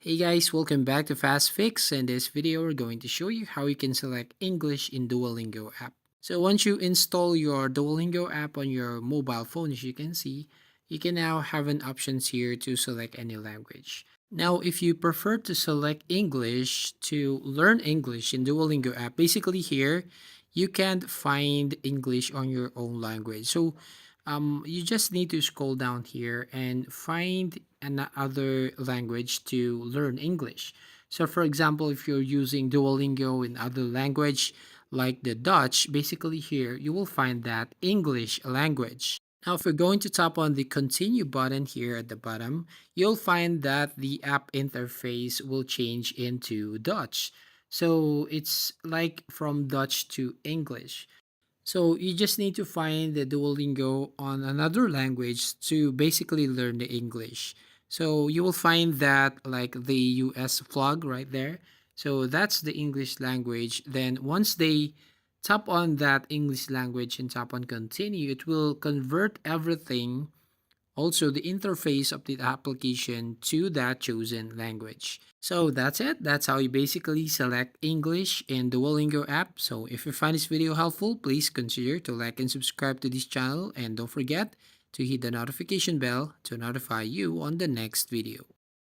Hey guys, welcome back to Fast Fix. In this video, we're going to show you how you can select English in Duolingo app. So once you install your Duolingo app on your mobile phone, as you can see, you can now have an options here to select any language. Now, if you prefer to select English to learn English in Duolingo app, basically here, you can't find English on your own language. So you just need to scroll down here and find another language to learn English. So, for example, if you're using Duolingo in other language like the Dutch, basically here you will find that English language. Now, if we're going to tap on the continue button here at the bottom, you'll find that the app interface will change into Dutch. So it's like from Dutch to English. So you just need to find the Duolingo on another language to basically learn the English. So you will find that like the US flag right there. So that's the English language. Then once they tap on that English language and tap on continue, it will convert everything, also the interface of the application, to that chosen language. So that's it. That's how you basically select English in the Duolingo app. So if you find this video helpful, please consider to like and subscribe to this channel, and don't forget to hit the notification bell to notify you on the next video.